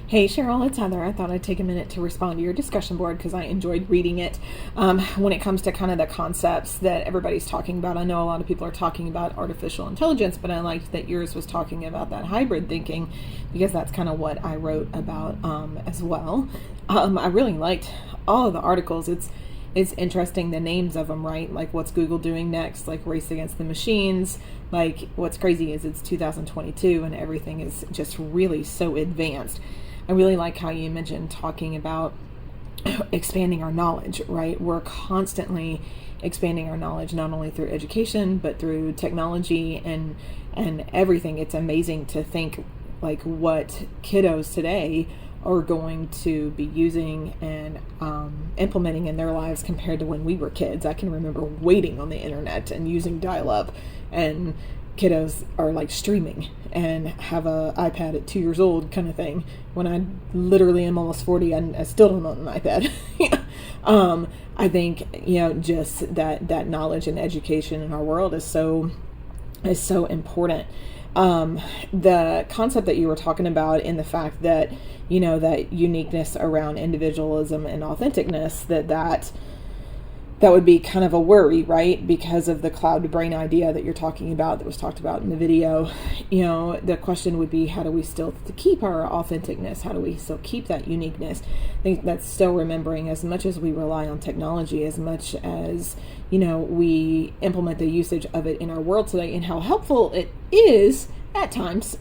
Hey Cheryl, it's Heather. I thought I'd take a minute to respond to your discussion board because I enjoyed reading it. When it comes to kind of the concepts that everybody's talking about, I know a lot of people are talking about artificial intelligence, but I liked that yours was talking about that hybrid thinking because that's kind of what I wrote about as well. I really liked all of the articles. It's interesting the names of them, right? Like what's Google doing next, like Race Against the Machines. Like what's crazy is it's 2022 and everything is just really so advanced. I really like how you mentioned talking about expanding our knowledge, right? We're constantly expanding our knowledge, not only through education, but through technology and everything. It's amazing to think like what kiddos today are going to be using and implementing in their lives compared to when we were kids. I can remember waiting on the internet and using dial-up, and kiddos are like streaming and have a iPad at 2 years old kind of thing, when I literally am almost 40 and I still don't own an iPad. I think, just that knowledge and education in our world is so important. The concept that you were talking about in the fact that, that uniqueness around individualism and authenticness, that would be kind of a worry, right? Because of the cloud brain idea that you're talking about, that was talked about in the video. The question would be, how do we still keep our authenticness? How do we still keep that uniqueness? I think that's still remembering, as much as we rely on technology, as much as, we implement the usage of it in our world today and how helpful it is at times,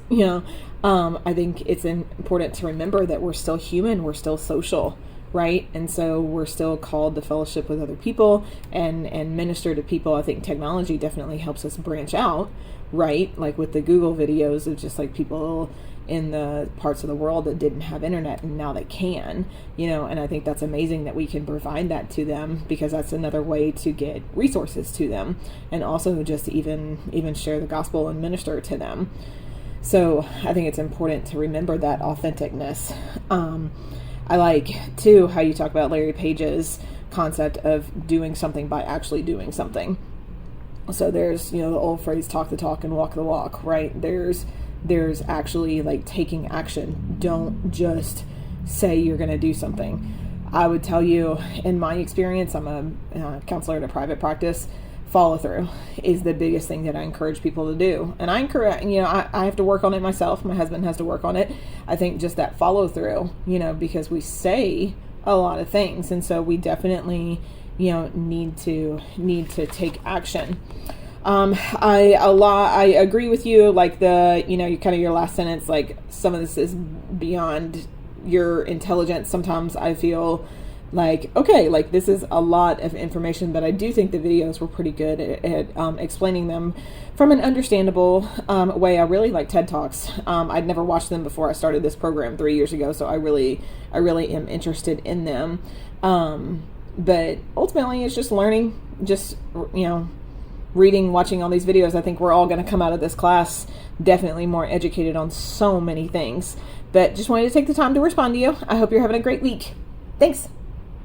I think it's important to remember that we're still human, we're still social, right? And so we're still called to fellowship with other people and minister to people. I think technology definitely helps us branch out, right? Like with the Google videos of just like people in the parts of the world that didn't have internet and now they can, and I think that's amazing that we can provide that to them, because that's another way to get resources to them and also just even share the gospel and minister to them. So I think it's important to remember that authenticness. I like, too, how you talk about Larry Page's concept of doing something by actually doing something. So there's, the old phrase, talk the talk and walk the walk, right? There's actually like taking action. Don't just say you're going to do something. I would tell you, in my experience, I'm a counselor in a private practice. Follow through is the biggest thing that I encourage people to do. And I encourage, I have to work on it myself. My husband has to work on it. I think just that follow through, because we say a lot of things. And so we definitely, need to take action. I agree with you. Like you kind of your last sentence, like some of this is beyond your intelligence. Sometimes I feel like, okay, like this is a lot of information, but I do think the videos were pretty good at explaining them from an understandable way. I really like TED Talks. I'd never watched them before I started this program 3 years ago, so I really am interested in them. But ultimately, it's just learning, just reading, watching all these videos. I think we're all going to come out of this class definitely more educated on so many things. But just wanted to take the time to respond to you. I hope you're having a great week. Thanks.